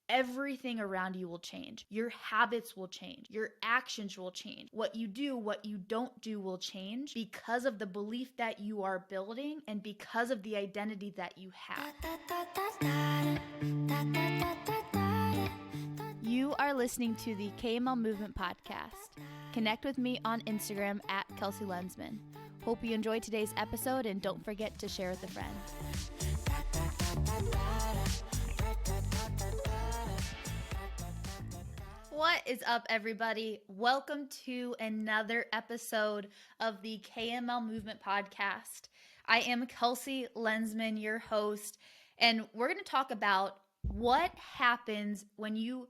everything around you will change. Your habits will change. Your actions will change. What you do, what you don't do will change because of the belief that you are building and because of the identity that you have. You are listening to the KML Movement Podcast. Connect with me on Instagram at Kelsey Lensman. Hope you enjoyed today's episode and don't forget to share with a friend. What is up, everybody? Welcome to another episode of the KML Movement Podcast. I am Kelsey Lensman, your host, and we're going to talk about what happens when you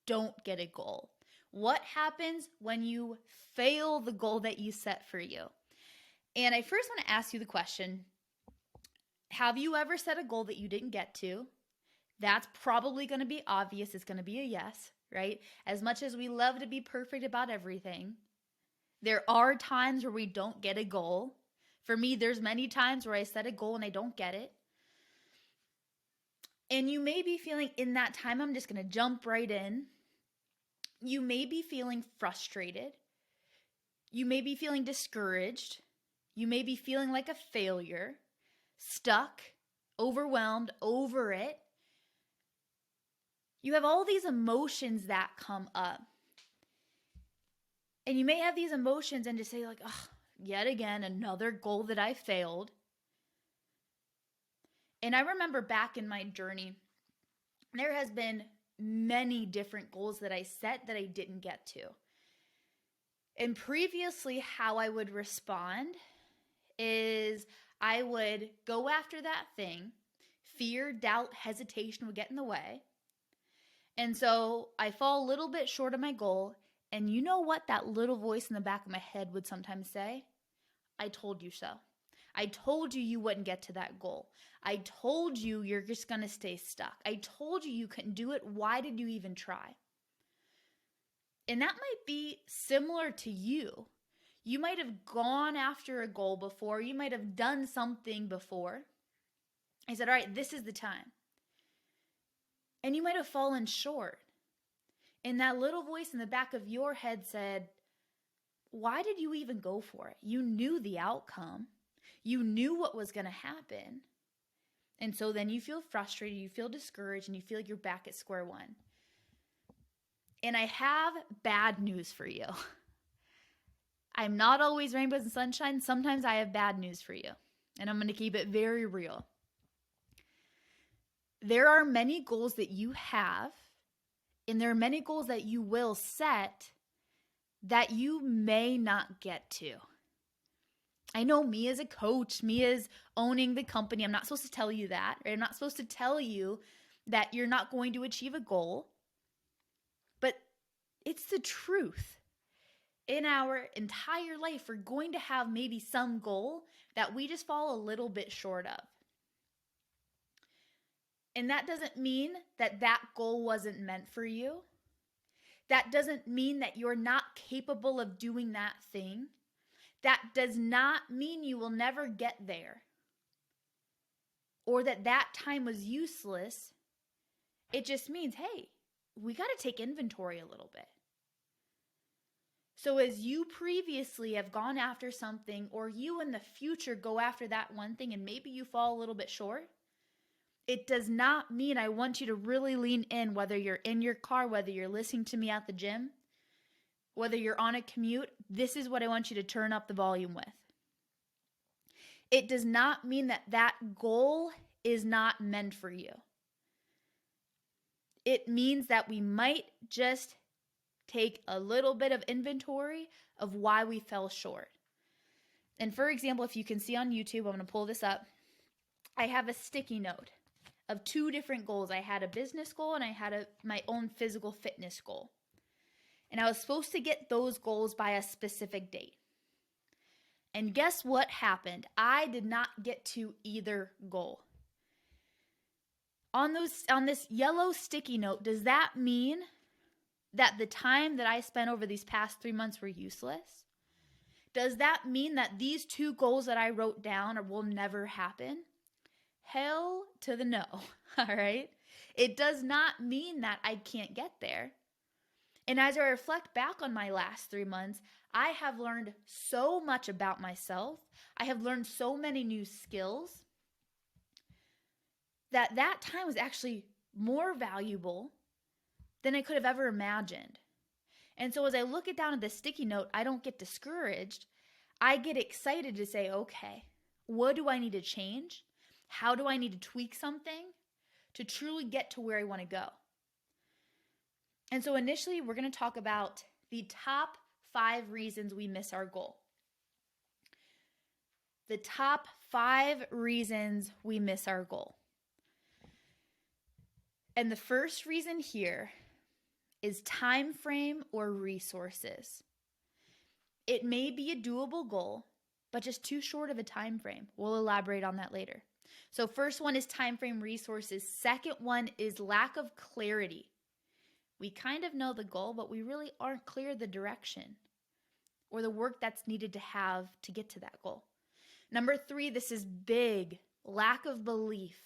don't get a goal. What happens when you fail the goal that you set for you? And I first want to ask you the question, have you ever set a goal that you didn't get to? That's probably going to be obvious. It's going to be a yes, right? As much as we love to be perfect about everything, there are times where we don't get a goal. For me, there's many times where I set a goal and I don't get it. And you may be feeling in that time, I'm just going to jump right in. You may be feeling frustrated. You may be feeling discouraged. You may be feeling like a failure, stuck, overwhelmed, over it. You have all these emotions that come up. And you may have these emotions and just say like, oh, yet again, another goal that I failed. And I remember back in my journey, there has been many different goals that I set that I didn't get to. And previously, how I would respond is I would go after that thing. Fear, doubt, hesitation would get in the way. And so I fall a little bit short of my goal. And you know what that little voice in the back of my head would sometimes say? I told you so. I told you you wouldn't get to that goal. I told you you're just going to stay stuck. I told you you couldn't do it. Why did you even try? And that might be similar to you. You might have gone after a goal before. You might have done something before. I said, all right, this is the time. And you might have fallen short. And that little voice in the back of your head said, why did you even go for it? You knew the outcome. You knew what was going to happen. And so then you feel frustrated, you feel discouraged, and you feel like you're back at square one. And I have bad news for you. I'm not always rainbows and sunshine. Sometimes I have bad news for you. And I'm going to keep it very real. There are many goals that you have, and there are many goals that you will set that you may not get to. I know me as a coach, me as owning the company, I'm not supposed to tell you that, right? I'm not supposed to tell you that you're not going to achieve a goal, but it's the truth. In our entire life, we're going to have maybe some goal that we just fall a little bit short of. And that doesn't mean that that goal wasn't meant for you. That doesn't mean that you're not capable of doing that thing. That does not mean you will never get there or that that time was useless. It just means, hey, we got to take inventory a little bit. So as you previously have gone after something or you in the future go after that one thing and maybe you fall a little bit short, it does not mean I want you to really lean in, whether you're in your car, whether you're listening to me at the gym, whether you're on a commute, this is what I want you to turn up the volume with. It does not mean that that goal is not meant for you. It means that we might just take a little bit of inventory of why we fell short. And for example, if you can see on YouTube, I'm going to pull this up. I have a sticky note of two different goals. I had a business goal and I had my own physical fitness goal. And I was supposed to get those goals by a specific date. And guess what happened? I did not get to either goal. On this yellow sticky note, does that mean that the time that I spent over these past 3 months were useless? Does that mean that these two goals that I wrote down will never happen? Hell to the no, all right? It does not mean that I can't get there. And as I reflect back on my last 3 months, I have learned so much about myself. I have learned so many new skills that time was actually more valuable than I could have ever imagined. And so as I look it down at the sticky note, I don't get discouraged. I get excited to say, okay, what do I need to change? How do I need to tweak something to truly get to where I want to go? And so initially, we're going to talk about the top 5 reasons we miss our goal. The top 5 reasons we miss our goal. And the first reason here is time frame or resources. It may be a doable goal, but just too short of a time frame. We'll elaborate on that later. So first one is time frame resources. Second one is lack of clarity. We kind of know the goal, but we really aren't clear the direction or the work that's needed to have to get to that goal. Number 3, this is big, lack of belief.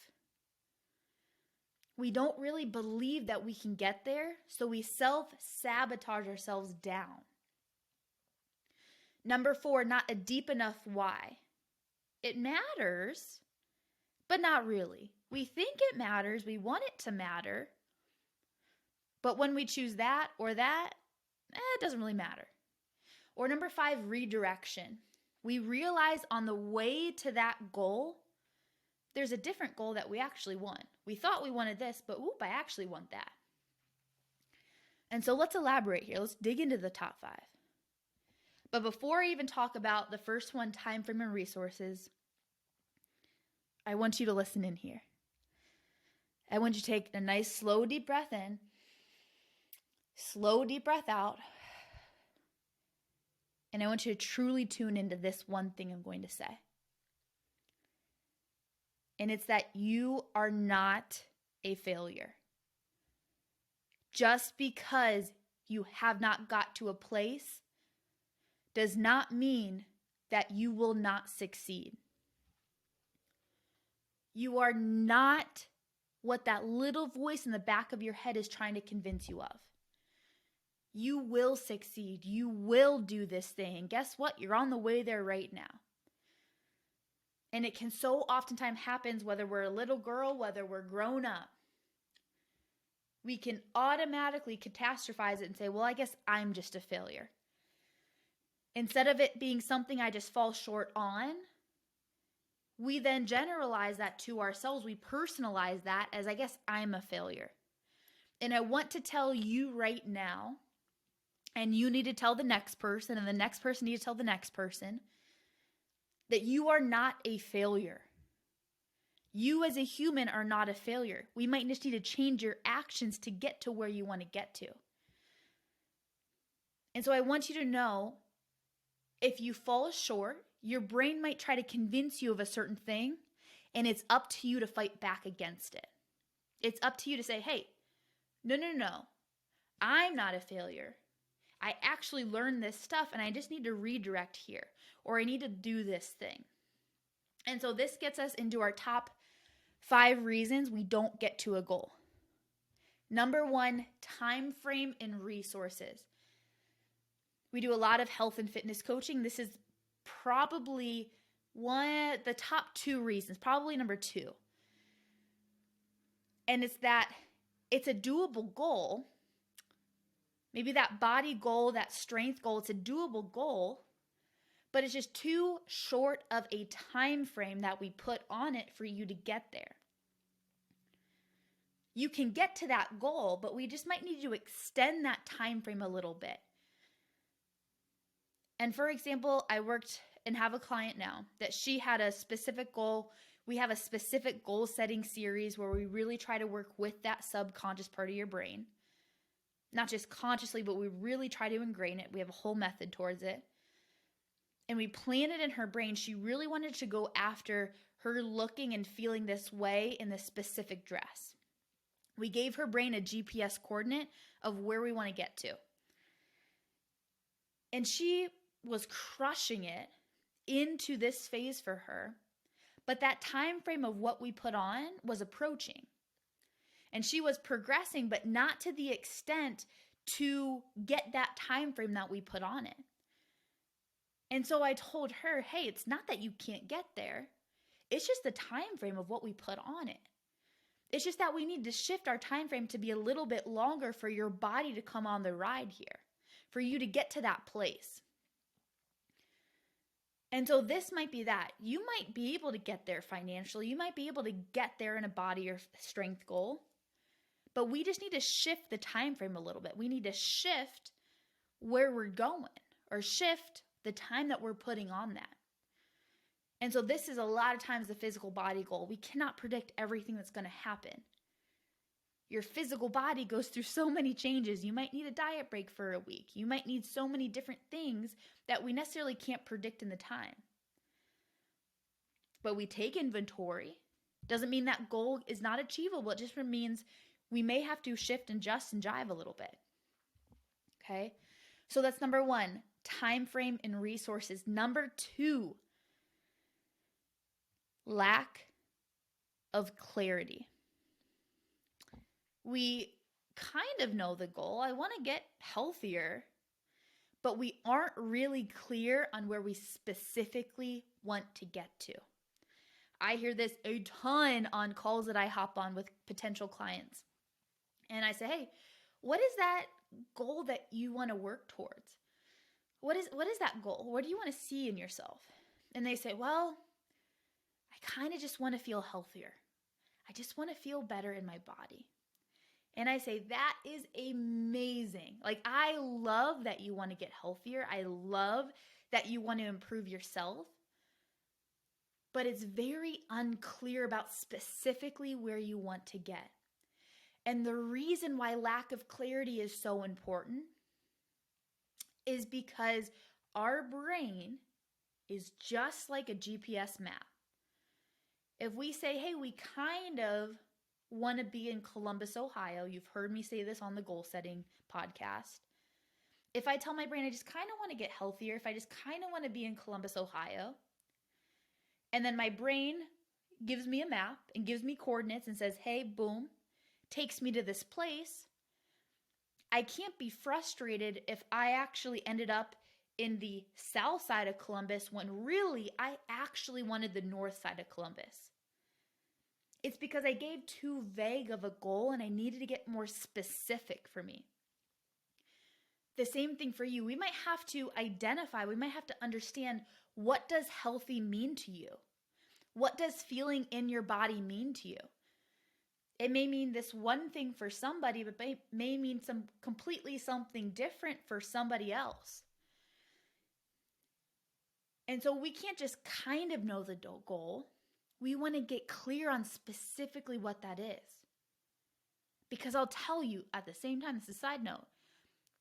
We don't really believe that we can get there, so we self-sabotage ourselves down. Number 4, not a deep enough why. It matters, but not really. We think it matters, we want it to matter, but when we choose that or that, it doesn't really matter. Or number 5, redirection. We realize on the way to that goal, there's a different goal that we actually want. We thought we wanted this, but I actually want that. And so let's elaborate here. Let's dig into the top 5. But before I even talk about the first one, time frame and resources, I want you to listen in here. I want you to take a nice, slow, deep breath in, slow, deep breath out. And I want you to truly tune into this one thing I'm going to say. And it's that you are not a failure. Just because you have not got to a place does not mean that you will not succeed. You are not what that little voice in the back of your head is trying to convince you of. You will succeed. You will do this thing. And guess what? You're on the way there right now. And it can so oftentimes happens whether we're a little girl, whether we're grown up. We can automatically catastrophize it and say, well, I guess I'm just a failure. Instead of it being something I just fall short on, we then generalize that to ourselves. We personalize that as, I guess I'm a failure. And I want to tell you right now, and you need to tell the next person, and the next person needs to tell the next person, that you are not a failure. You as a human are not a failure. We might just need to change your actions to get to where you want to get to. And so I want you to know, if you fall short, your brain might try to convince you of a certain thing, and it's up to you to fight back against it. It's up to you to say, hey, no, I'm not a failure. I actually learned this stuff and I just need to redirect here, or I need to do this thing. And so this gets us into our top 5 reasons we don't get to a goal. Number 1, time frame and resources. We do a lot of health and fitness coaching. This is probably the top 2 reasons, probably number 2. And it's that it's a doable goal. Maybe that body goal, that strength goal, it's a doable goal, but it's just too short of a time frame that we put on it for you to get there. You can get to that goal, but we just might need to extend that time frame a little bit. And for example, I worked and have a client now that she had a specific goal. We have a specific goal setting series where we really try to work with that subconscious part of your brain. Not just consciously, but we really try to ingrain it. We have a whole method towards it. And we planted in her brain, she really wanted to go after her looking and feeling this way in this specific dress. We gave her brain a GPS coordinate of where we want to get to. And she was crushing it into this phase for her. But that time frame of what we put on was approaching. And she was progressing, but not to the extent to get that time frame that we put on it. And so I told her, hey, it's not that you can't get there. It's just the time frame of what we put on it. It's just that we need to shift our time frame to be a little bit longer for your body to come on the ride here, for you to get to that place. And so this might be that. You might be able to get there financially. You might be able to get there in a body or strength goal. But we just need to shift the time frame a little bit. We need to shift where we're going, or shift the time that we're putting on that. And so this is a lot of times the physical body goal. We cannot predict everything that's going to happen. Your physical body goes through so many changes. You might need a diet break for a week. You might need so many different things that we necessarily can't predict in the time. But we take inventory. Doesn't mean that goal is not achievable. It just means we may have to shift and adjust and jive a little bit. Okay? So that's number 1, time frame and resources. Number 2, lack of clarity. We kind of know the goal. I want to get healthier, but we aren't really clear on where we specifically want to get to. I hear this a ton on calls that I hop on with potential clients. And I say, hey, what is that goal that you want to work towards? What is that goal? What do you want to see in yourself? And they say, well, I kind of just want to feel healthier. I just want to feel better in my body. And I say, that is amazing. Like, I love that you want to get healthier. I love that you want to improve yourself. But it's very unclear about specifically where you want to get. And the reason why lack of clarity is so important is because our brain is just like a GPS map. If we say, hey, we kind of want to be in Columbus, Ohio. You've heard me say this on the goal setting podcast. If I tell my brain I just kind of want to get healthier, if I just kind of want to be in Columbus, Ohio, and then my brain gives me a map and gives me coordinates and says, hey, boom, takes me to this place, I can't be frustrated if I actually ended up in the south side of Columbus when really I actually wanted the north side of Columbus. It's because I gave too vague of a goal and I needed to get more specific for me. The same thing for you. We might have to identify, we might have to understand, what does healthy mean to you? What does feeling in your body mean to you? It may mean this one thing for somebody, but may mean completely something different for somebody else. And so we can't just kind of know the goal. We want to get clear on specifically what that is. Because I'll tell you at the same time, this is a side note,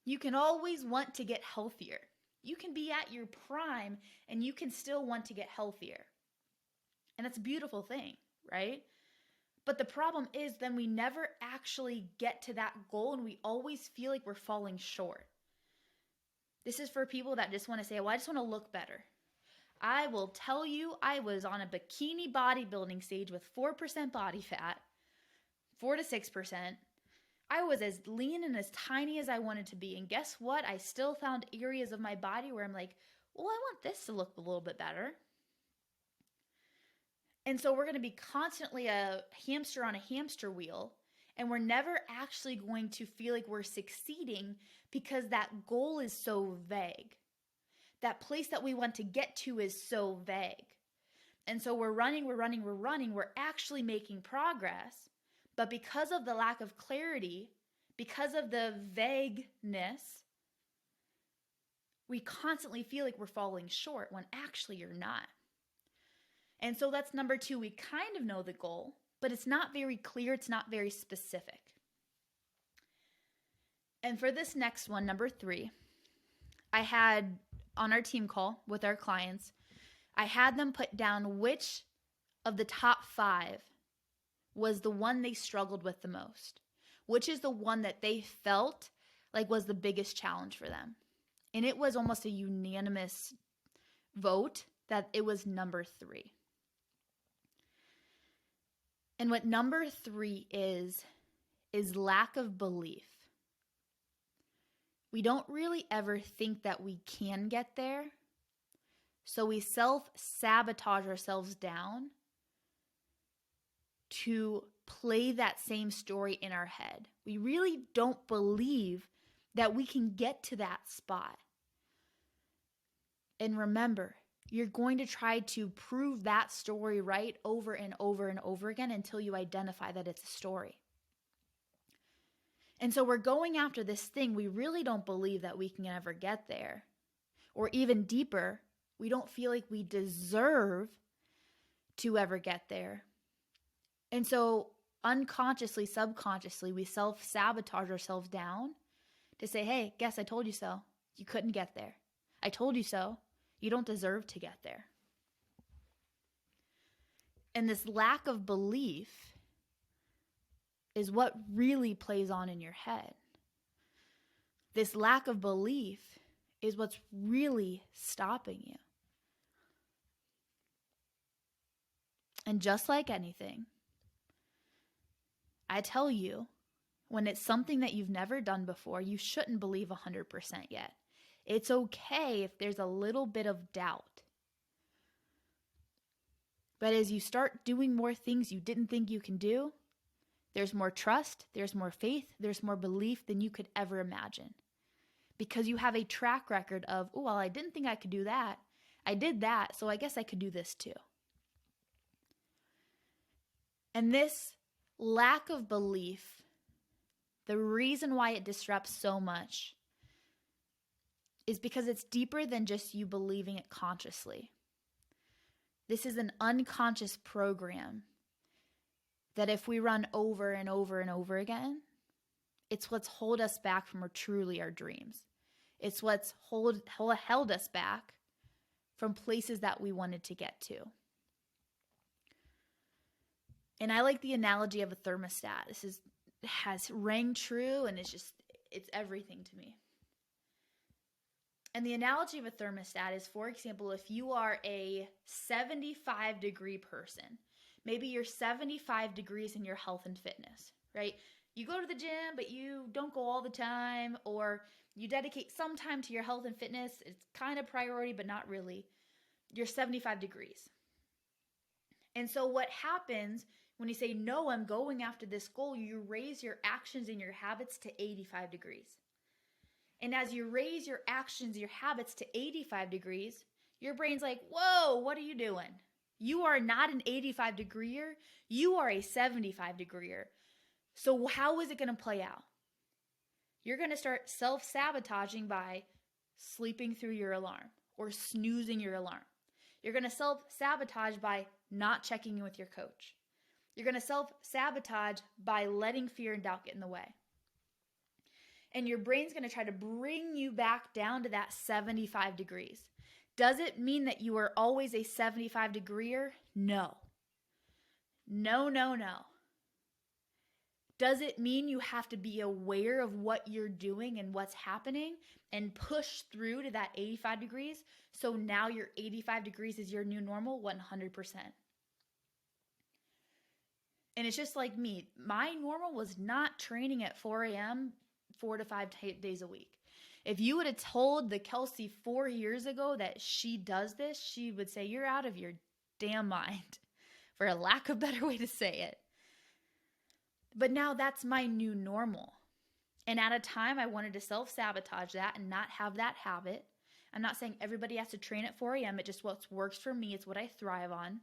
you can always want to get healthier. You can be at your prime and you can still want to get healthier. And that's a beautiful thing, right? But the problem is then we never actually get to that goal and we always feel like we're falling short. This is for people that just want to say, well, I just want to look better. I will tell you, I was on a bikini bodybuilding stage with 4% body fat, 4 to 6%. I was as lean and as tiny as I wanted to be. And guess what? I still found areas of my body where I'm like, well, I want this to look a little bit better. And so we're going to be constantly a hamster on a hamster wheel. And we're never actually going to feel like we're succeeding because that goal is so vague. That place that we want to get to is so vague. And so we're running. We're actually making progress. But because of the lack of clarity, because of the vagueness, we constantly feel like we're falling short when actually you're not. And so that's number 2. We kind of know the goal, but it's not very clear. It's not very specific. And for this next one, number 3, I had on our team call with our clients, I had them put down which of the top 5 was the one they struggled with the most, which is the one that they felt like was the biggest challenge for them. And it was almost a unanimous vote that it was number 3. And what number 3 is is lack of belief. We don't really ever think that we can get there, so we self-sabotage ourselves down to play that same story in our head. We really don't believe that we can get to that spot. And remember, you're going to try to prove that story right over and over and over again until you identify that it's a story. And so we're going after this thing we really don't believe that we can ever get there. Or even deeper, we don't feel like we deserve to ever get there. And so unconsciously, subconsciously, we self-sabotage ourselves down to say, hey, guess I told you so. You couldn't get there. I told you so. You don't deserve to get there. And this lack of belief is what really plays on in your head. This lack of belief is what's really stopping you. And just like anything, I tell you, when it's something that you've never done before, you shouldn't believe 100% yet. It's okay if there's a little bit of doubt. But as you start doing more things you didn't think you can do, there's more trust, there's more faith, there's more belief than you could ever imagine. Because you have a track record of, oh, well, I didn't think I could do that. I did that, so I guess I could do this too. And this lack of belief, the reason why it disrupts so much is because it's deeper than just you believing it consciously. This is an unconscious program that if we run over and over and over again, it's what's held us back from our dreams. It's what's held us back from places that we wanted to get to. And I like the analogy of a thermostat. This has rang true, and it's everything to me. And the analogy of a thermostat is, for example, if you are a 75-degree person, maybe you're 75 degrees in your health and fitness, right? You go to the gym, but you don't go all the time, or you dedicate some time to your health and fitness. It's kind of priority, but not really. You're 75 degrees. And so what happens when you say, no, I'm going after this goal, you raise your actions and your habits to 85 degrees. And as you raise your actions, your habits to 85 degrees, your brain's like, whoa, what are you doing? You are not an 85 degreer. You are a 75 degreer. So how is it going to play out? You're going to start self-sabotaging by sleeping through your alarm or snoozing your alarm. You're going to self-sabotage by not checking in with your coach. You're going to self-sabotage by letting fear and doubt get in the way. And your brain's going to try to bring you back down to that 75 degrees. Does it mean that you are always a 75 degreer? No. No, no, no. Does it mean you have to be aware of what you're doing and what's happening and push through to that 85 degrees? So now your 85 degrees is your new normal? 100%. And it's just like me. My normal was not training at 4 a.m. 4 to 5 days a week. If you would have told the Kelsey 4 years ago that she does this, she would say, you're out of your damn mind, for a lack of a better way to say it. But now that's my new normal. And at a time, I wanted to self-sabotage that and not have that habit. I'm not saying everybody has to train at 4 a.m. It just what works for me. It's what I thrive on.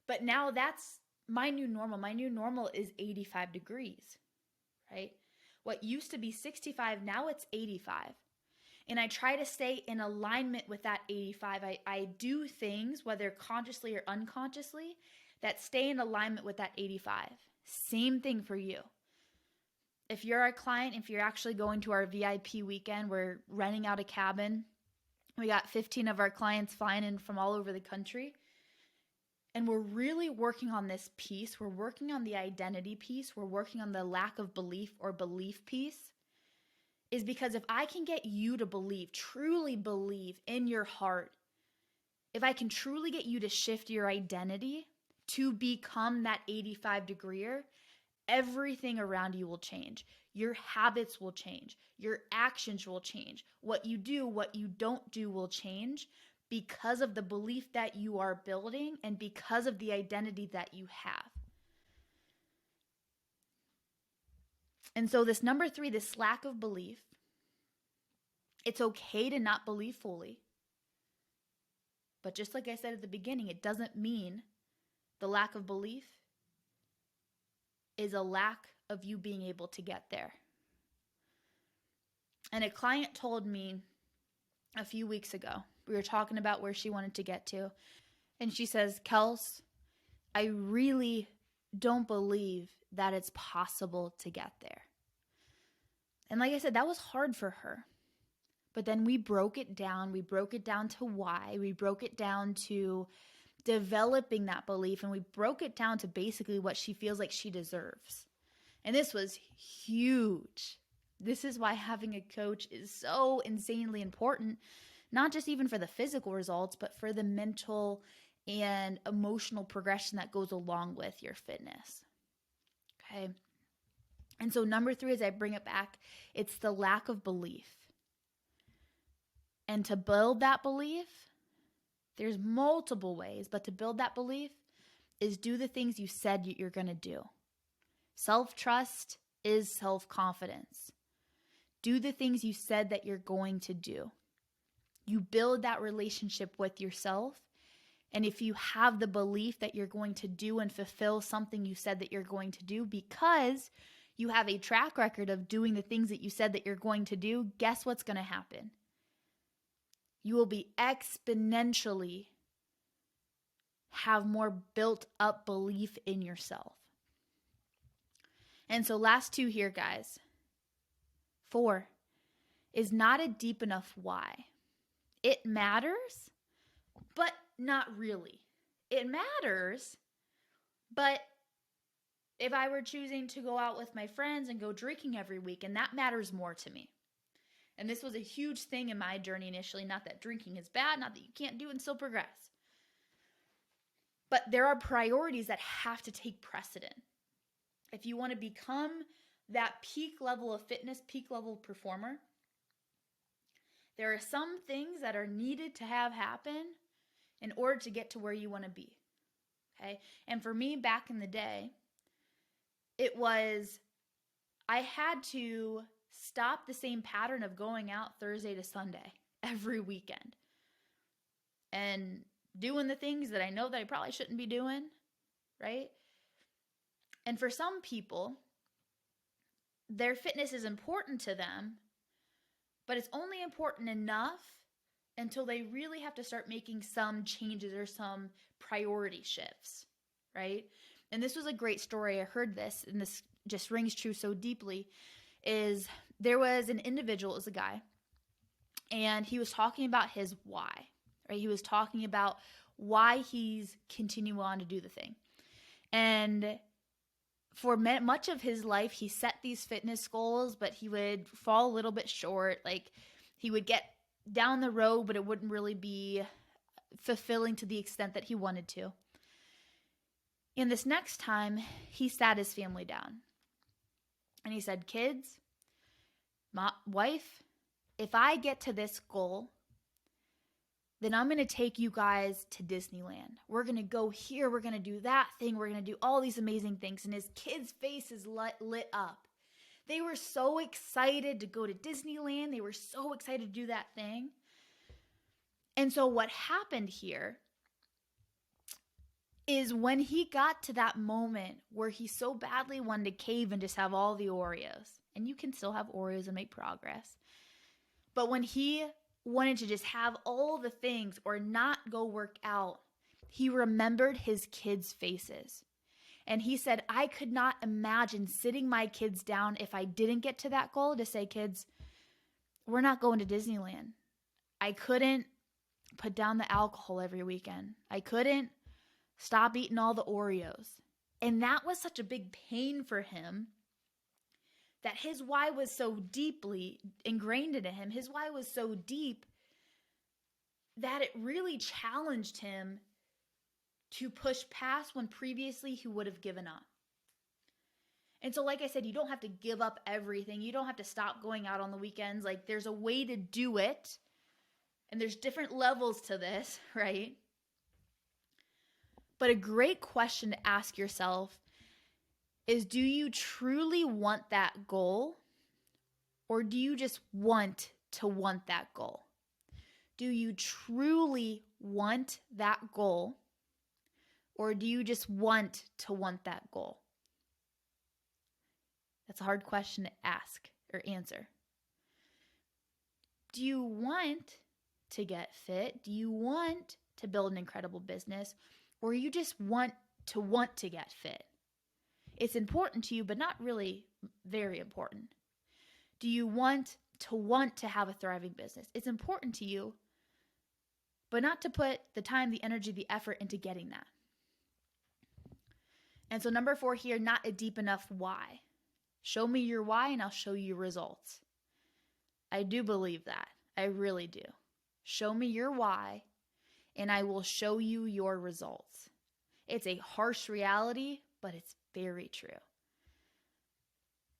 But now that's my new normal. My new normal is 85 degrees, right? What used to be 65, now it's 85. And I try to stay in alignment with that 85. I do things, whether consciously or unconsciously, that stay in alignment with that 85. Same thing for you. If you're our client, if you're actually going to our VIP weekend, we're renting out a cabin. We got 15 of our clients flying in from all over the country. And we're really working on this piece. We're working on the identity piece. We're working on the lack of belief or belief piece. Is because if I can get you to believe, truly believe in your heart, if I can truly get you to shift your identity to become that 85 degreer, everything around you will change. Your habits will change. Your actions will change. What you do, what you don't do will change because of the belief that you are building and because of the identity that you have. And so this number 3, this lack of belief, it's okay to not believe fully. But just like I said at the beginning, it doesn't mean the lack of belief is a lack of you being able to get there. And a client told me a few weeks ago, we were talking about where she wanted to get to. And she says, Kels, I really don't believe that it's possible to get there. And like I said, that was hard for her. But then we broke it down. We broke it down to why. We broke it down to developing that belief. And we broke it down to basically what she feels like she deserves. And this was huge. This is why having a coach is so insanely important, not just even for the physical results, but for the mental and emotional progression that goes along with your fitness. Okay. And so number 3, as I bring it back, it's the lack of belief. And to build that belief, there's multiple ways, but to build that belief is do the things you said you're going to do. Self-trust is self-confidence. Do the things you said that you're going to do. You build that relationship with yourself. And if you have the belief that you're going to do and fulfill something you said that you're going to do because you have a track record of doing the things that you said that you're going to do, guess what's going to happen? You will be exponentially have more built up belief in yourself. And so last 2 here, guys. 4 is not a deep enough why. It matters, but not really. It matters, but if I were choosing to go out with my friends and go drinking every week, and that matters more to me. And this was a huge thing in my journey initially. Not that drinking is bad, not that you can't do it and still progress. But there are priorities that have to take precedent. If you want to become that peak level of fitness, peak level performer, there are some things that are needed to have happen in order to get to where you want to be. Okay? And for me back in the day, it was I had to stop the same pattern of going out Thursday to Sunday every weekend and doing the things that I know that I probably shouldn't be doing, right? And for some people, their fitness is important to them, but it's only important enough until they really have to start making some changes or some priority shifts, right? And this was a great story. I heard this, and this just rings true so deeply, is there was an individual, it was a guy, and he was talking about his why, right? He was talking about why he's continuing on to do the thing. And for much of his life, he set these fitness goals, but he would fall a little bit short. Like he would get down the road, but it wouldn't really be fulfilling to the extent that he wanted to. And this next time, he sat his family down. And he said, kids, my wife, if I get to this goal, then I'm going to take you guys to Disneyland. We're going to go here. We're going to do that thing. We're going to do all these amazing things. And his kids' faces lit up. They were so excited to go to Disneyland. They were so excited to do that thing. And so what happened here is when he got to that moment where he so badly wanted to cave and just have all the Oreos, and you can still have Oreos and make progress, but when he wanted to just have all the things or not go work out, he remembered his kids' faces. And he said, I could not imagine sitting my kids down if I didn't get to that goal to say, kids, we're not going to Disneyland. I couldn't put down the alcohol every weekend. I couldn't stop eating all the Oreos. And that was such a big pain for him that his why was so deeply ingrained into him. His why was so deep that it really challenged him to push past when previously he would have given up. And so, like I said, you don't have to give up everything. You don't have to stop going out on the weekends. Like, there's a way to do it. And there's different levels to this, right? But a great question to ask yourself is, do you truly want that goal? Or do you just want to want that goal? Do you truly want that goal? Or do you just want to want that goal? That's a hard question to ask or answer. Do you want to get fit? Do you want to build an incredible business? Or you just want to get fit? It's important to you, but not really very important. Do you want to have a thriving business? It's important to you, but not to put the time, the energy, the effort into getting that. And so number 4 here, not a deep enough why. Show me your why and I'll show you results. I do believe that. I really do. Show me your why and I will show you your results. It's a harsh reality, but it's very true.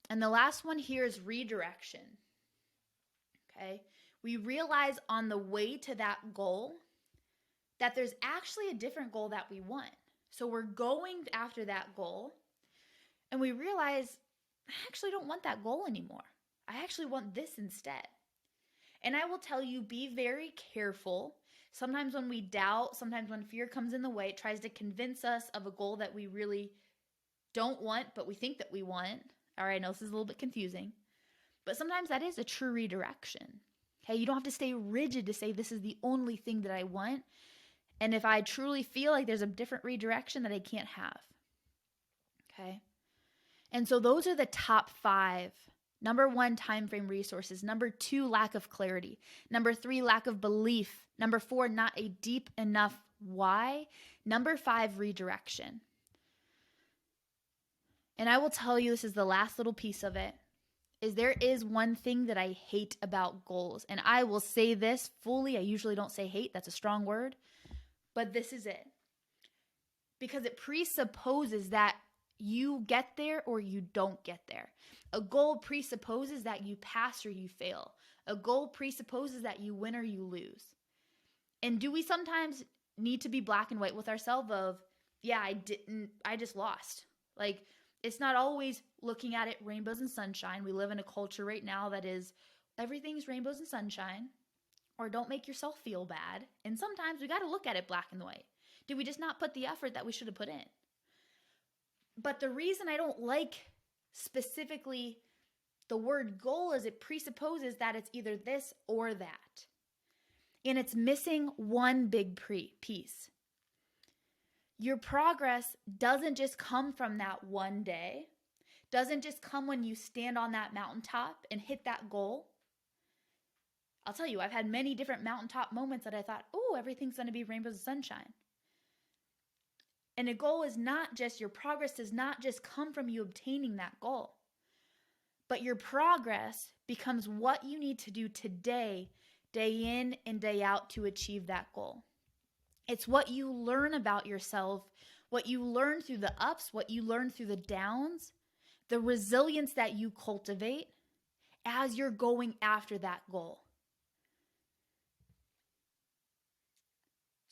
And the last one here is redirection. Okay? We realize on the way to that goal that there's actually a different goal that we want. So we're going after that goal and we realize, I actually don't want that goal anymore. I actually want this instead. And I will tell you, be very careful. Sometimes when we doubt, sometimes when fear comes in the way, it tries to convince us of a goal that we really don't want, but we think that we want. All right, I know this is a little bit confusing, but sometimes that is a true redirection. Okay, you don't have to stay rigid to say this is the only thing that I want. And if I truly feel like there's a different redirection that I can't have. Okay. And so those are the top 5. Number 1, time frame resources. Number 2, lack of clarity. Number 3, lack of belief. Number 4, not a deep enough why. Number 5, redirection. And I will tell you, this is the last little piece of it, is there is one thing that I hate about goals. And I will say this fully. I usually don't say hate. That's a strong word. But this is it. Because it presupposes that you get there or you don't get there. A goal presupposes that you pass or you fail. A goal presupposes that you win or you lose. And do we sometimes need to be black and white with ourselves of, yeah, I just lost. Like, it's not always looking at it rainbows and sunshine. We live in a culture right now that is everything's rainbows and sunshine, or don't make yourself feel bad. And sometimes we got to look at it black and white. Did we just not put the effort that we should have put in? But the reason I don't like specifically the word goal is it presupposes that it's either this or that. And it's missing one big piece. Your progress doesn't just come from that one day, doesn't just come when you stand on that mountaintop and hit that goal. I'll tell you, I've had many different mountaintop moments that I thought, oh, everything's going to be rainbows and sunshine. And a goal is not just, your progress does not just come from you obtaining that goal. But your progress becomes what you need to do today, day in and day out to achieve that goal. It's what you learn about yourself, what you learn through the ups, what you learn through the downs, the resilience that you cultivate as you're going after that goal.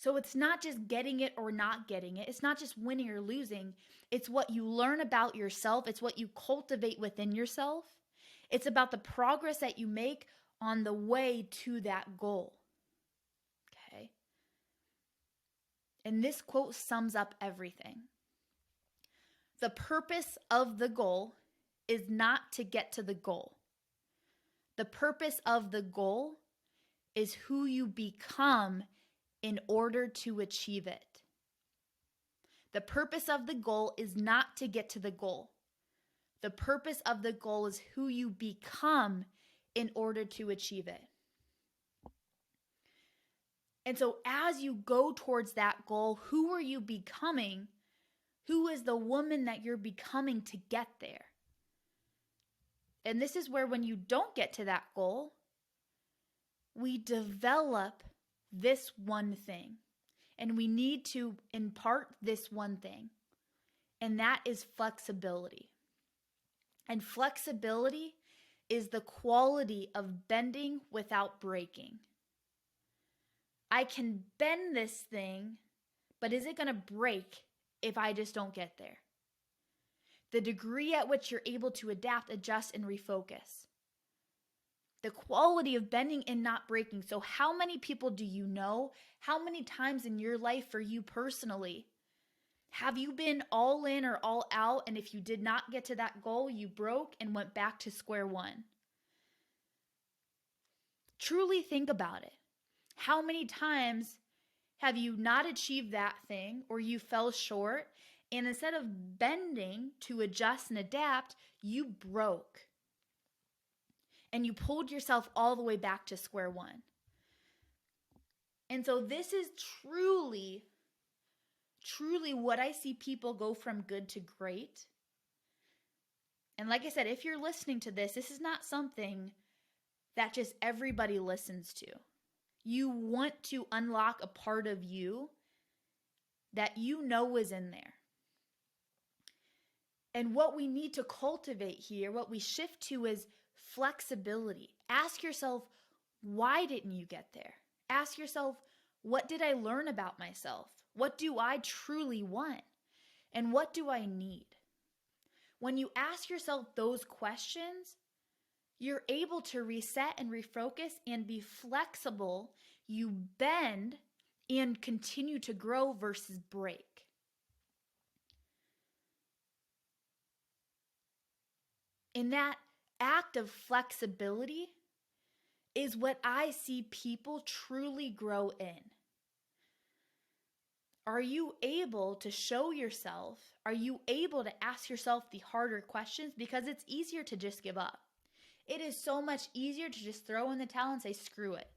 So it's not just getting it or not getting it. It's not just winning or losing. It's what you learn about yourself. It's what you cultivate within yourself. It's about the progress that you make on the way to that goal. Okay? And this quote sums up everything. The purpose of the goal is not to get to the goal. The purpose of the goal is who you become in order to achieve it. The purpose of the goal is not to get to the goal. The purpose of the goal is who you become in order to achieve it. And so as you go towards that goal, who are you becoming? Who is the woman that you're becoming to get there? And this is where when you don't get to that goal, we develop this one thing. And we need to impart this one thing. And that is flexibility. And flexibility is the quality of bending without breaking. I can bend this thing, but is it going to break if I just don't get there? The degree at which you're able to adapt, adjust, and refocus. The quality of bending and not breaking. So how many people do you know? How many times in your life for you personally have you been all in or all out, and if you did not get to that goal, you broke and went back to square one? Truly think about it. How many times have you not achieved that thing, or you fell short, and instead of bending to adjust and adapt, you broke and you pulled yourself all the way back to square one? And so this is truly what I see people go from good to great. And like I said, if you're listening to this, this is not something that just everybody listens to. You want to unlock a part of you that you know is in there. And what we need to cultivate here, what we shift to, is flexibility. Ask yourself, why didn't you get there? Ask yourself, what did I learn about myself? What do I truly want? And what do I need? When you ask yourself those questions, you're able to reset and refocus and be flexible. You bend and continue to grow versus break. And that act of flexibility is what I see people truly grow in. Are you able to show yourself? Are you able to ask yourself the harder questions? Because it's easier to just give up. It is so much easier to just throw in the towel and say, screw it.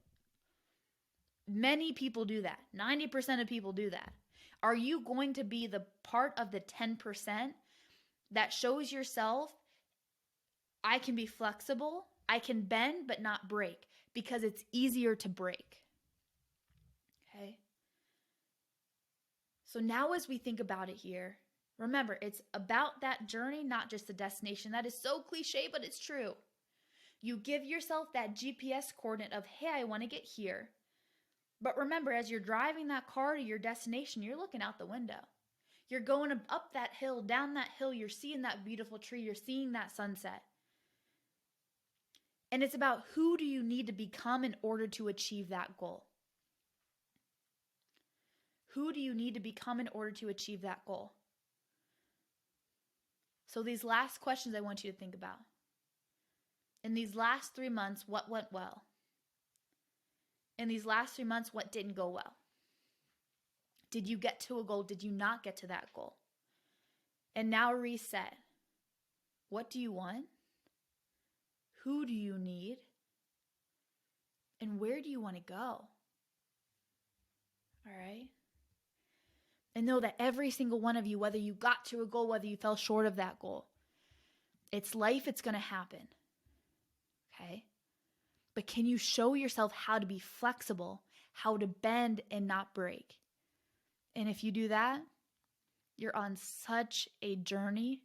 Many people do that. 90% of people do that. Are you going to be the part of the 10% that shows yourself, I can be flexible, I can bend but not break, because it's easier to break? Okay? So now as we think about it here, remember, it's about that journey, not just the destination. That is so cliche, but it's true. You give yourself that GPS coordinate of, hey, I want to get here. But remember, as you're driving that car to your destination, you're looking out the window. You're going up that hill, down that hill. You're seeing that beautiful tree. You're seeing that sunset. And it's about, who do you need to become in order to achieve that goal? Who do you need to become in order to achieve that goal? So these last questions I want you to think about. In these last 3 months, what went well? In these last 3 months, what didn't go well? Did you get to a goal? Did you not get to that goal? And now reset. What do you want? Who do you need? And where do you want to go? All right? And know that every single one of you, whether you got to a goal, whether you fell short of that goal, it's life, it's going to happen. Okay? But can you show yourself how to be flexible, how to bend and not break? And if you do that, you're on such a journey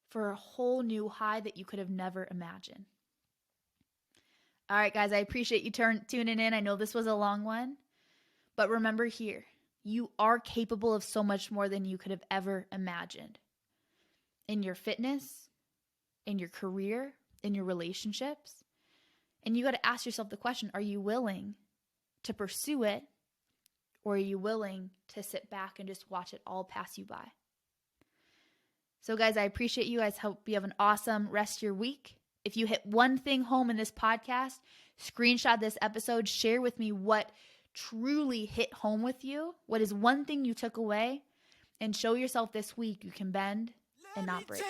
for a whole new high that you could have never imagined. All right, guys, I appreciate you tuning in. I know this was a long one, but remember here, you are capable of so much more than you could have ever imagined. In your fitness, in your career, in your relationships. And you got to ask yourself the question, are you willing to pursue it, or are you willing to sit back and just watch it all pass you by? So guys, I appreciate you. I hope you have an awesome rest of your week. If you hit one thing home in this podcast, screenshot this episode, share with me what truly hit home with you. What is one thing you took away? And show yourself this week you can bend and not break.